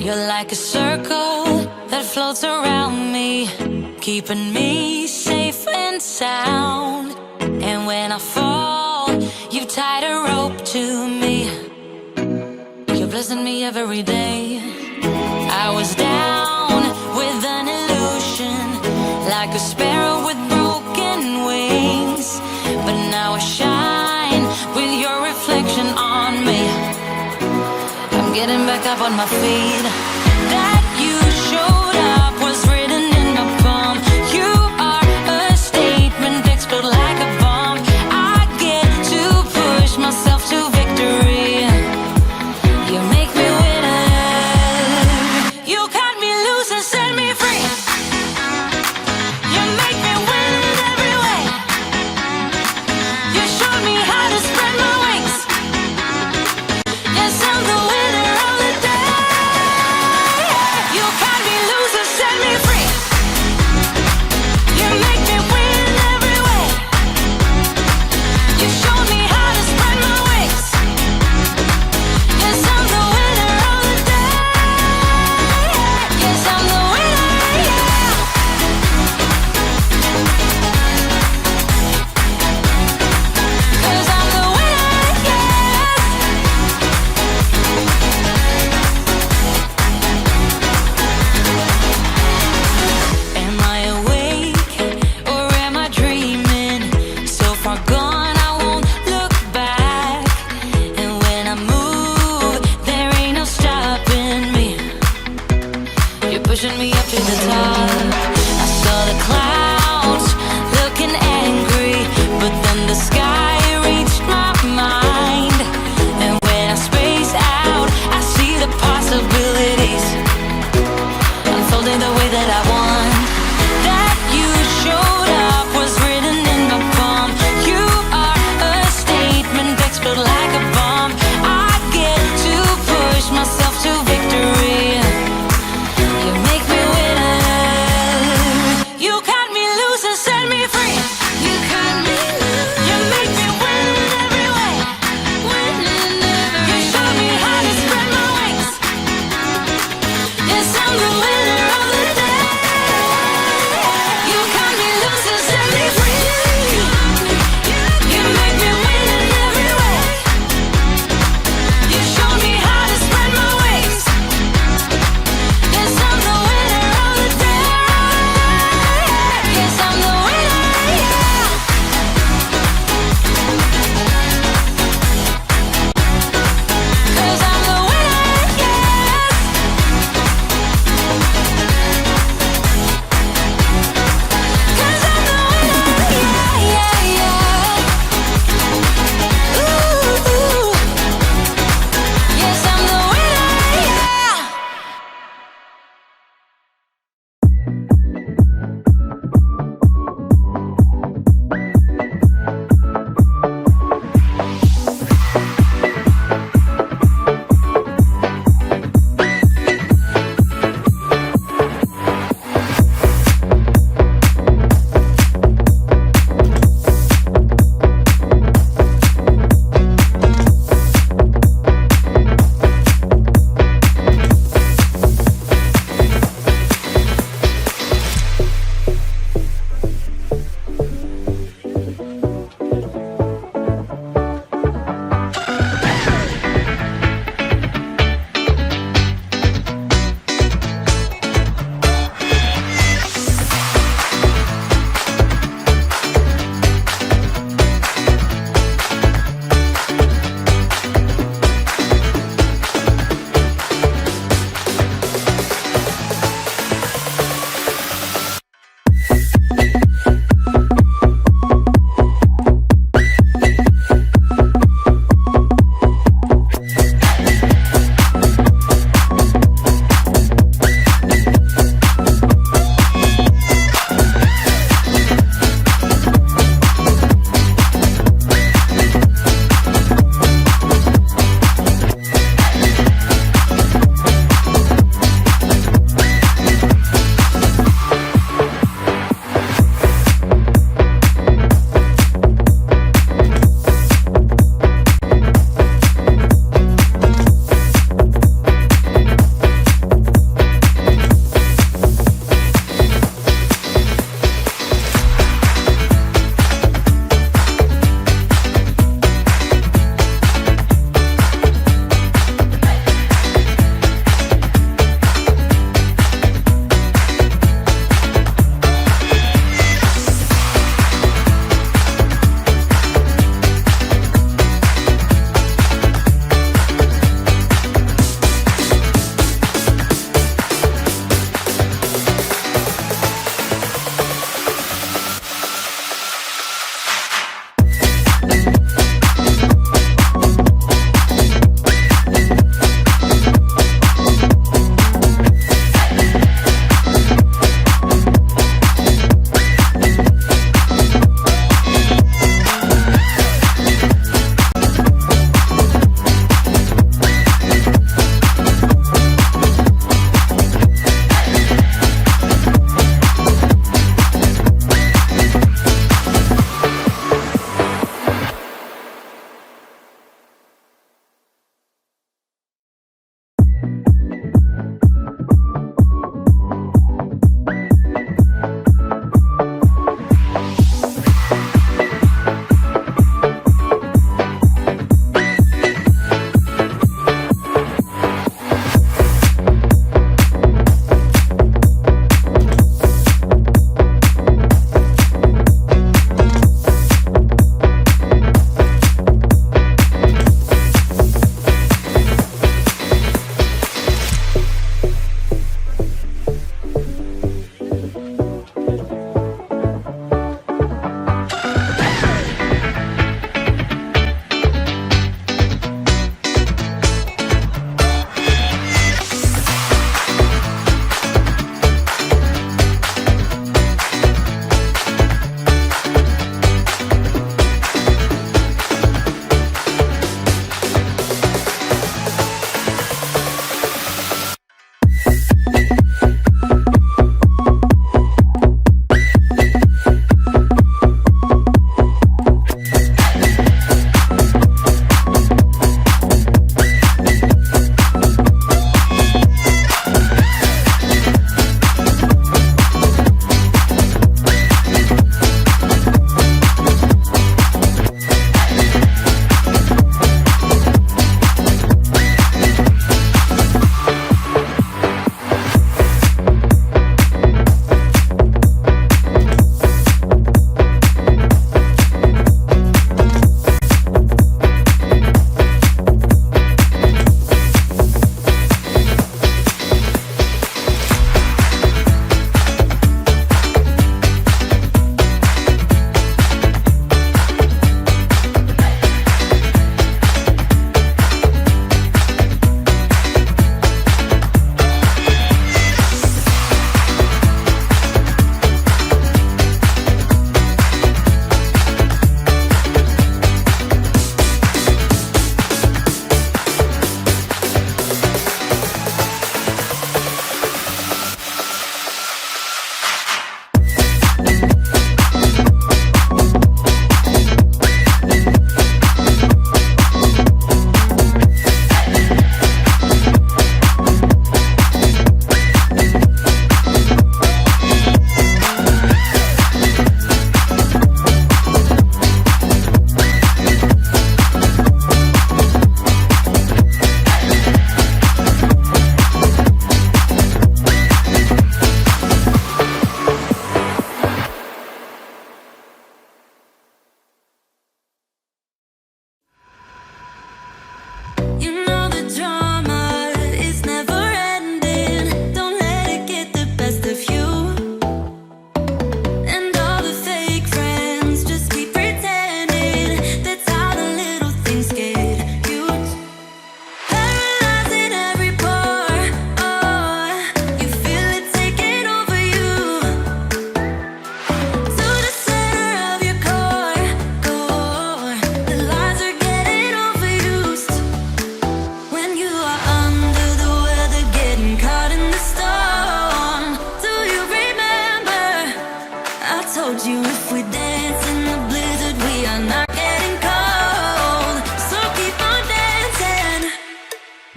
You're like a circle that floats around me, keeping me safe and sound. And when I fall, you've tied a rope to me. You're blessing me every day. I was down with an illusion, like a sparrow with broken wings, but now I shine with your reflection on me. I'm getting back up on my feet. That you showed up was written in my palm. You are a statement that explode like a bomb. I get to push myself to victory. You make me winner. You cut me loose and set me free. You make me win in every way. You showed me how to spread my wings. Yes, I'm the winner of the day.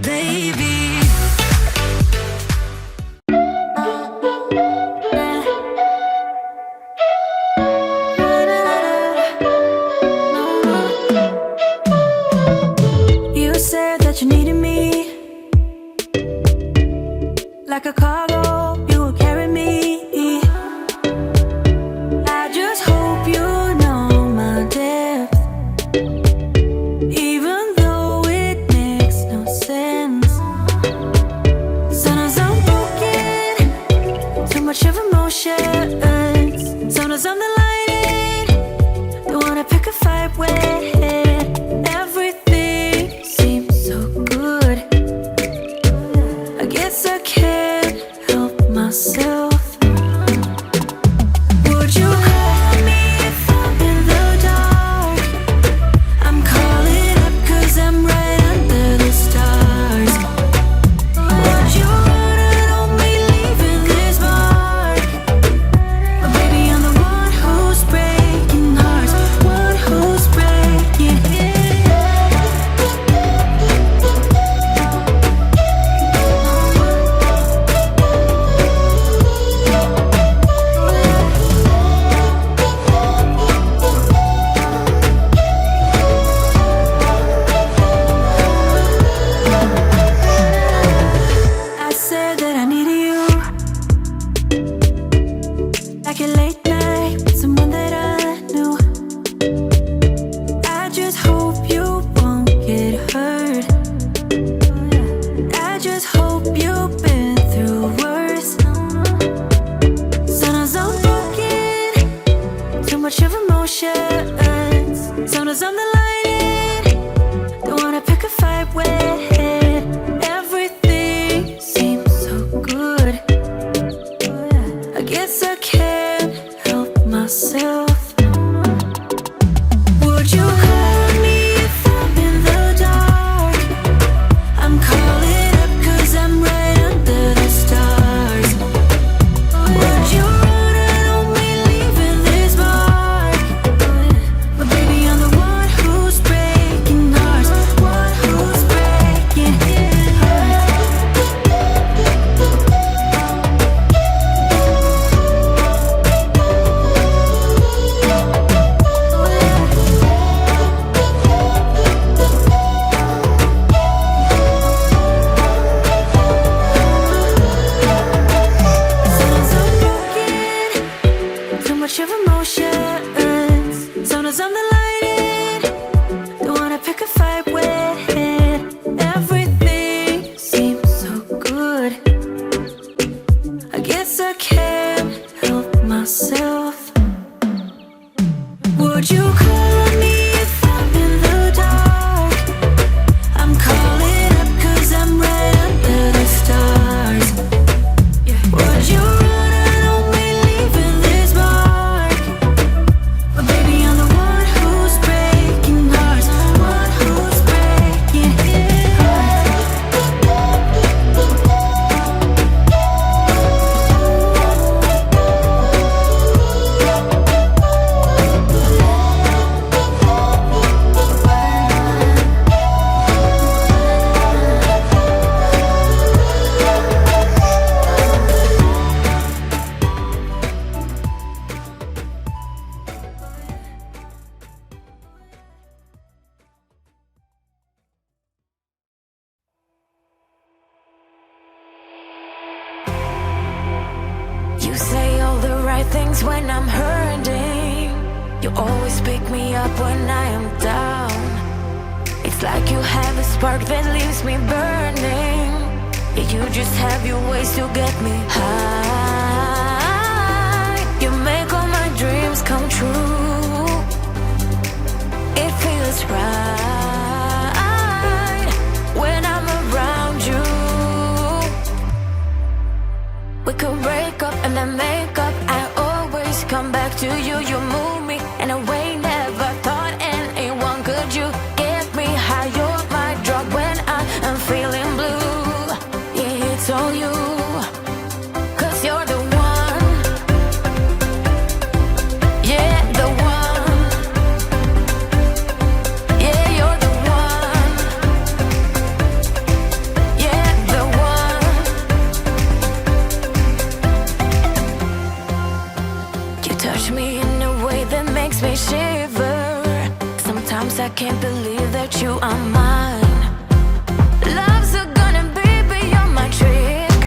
baby. You said that you needed me like a cargo, you would carry me. I just hope you know my depth, even though it makes no sense. Sometimes I'm broken, too much of emotions. Sometimes I'm the lighting, don't wanna pick a fight with. Everything seems so good, I guess I can't help myself. Would you call me if I'm in the dark? I'm calling up 'cause I'm right under the stars. Would you run on me leaving this mark? But baby, I'm the one who's breaking hearts, one who's breaking I said that I needed you like a late night with someone that I knew. I just hope you won't get hurt. I just hope you've been through worse. Sometimes I'm broken, too much of emotions. Sometimes I'm the lighting, don't wanna pick a fight with. Everything seems so good, I guess I can't help myself. Would you call me if I'm in the dark? I'm calling up 'cause I'm right under the stars. Would you run on me leaving this mark? But baby, I'm the one who's breaking hearts, one who's breaking Sometimes I'm broken, too much of emotions. Sometimes I'm the lighting, don't wanna pick a fight with. Everything seems so good, I guess I can't help myself. Would you call me if I'm in the dark? I'm calling up 'cause I'm right under the stars. Would you run on me leaving this mark? But baby, I'm the one who's breaking hearts, one who's breaking You say all the right things when I'm hurting. You always pick me up when I am down. It's like you have a spark that leaves me burning. Yeah, you just have your ways to get me high. You make all my dreams come true. It feels right when I'm around you. We could break up and then make up. I always come back to you. You move me in a way never thought anyone could. You get me high. You're my drug when I am feeling blue. Yeah, it's all you. 'Cause you're the one. Yeah, the one. Yeah, you're the 'cause I can't believe that you are mine.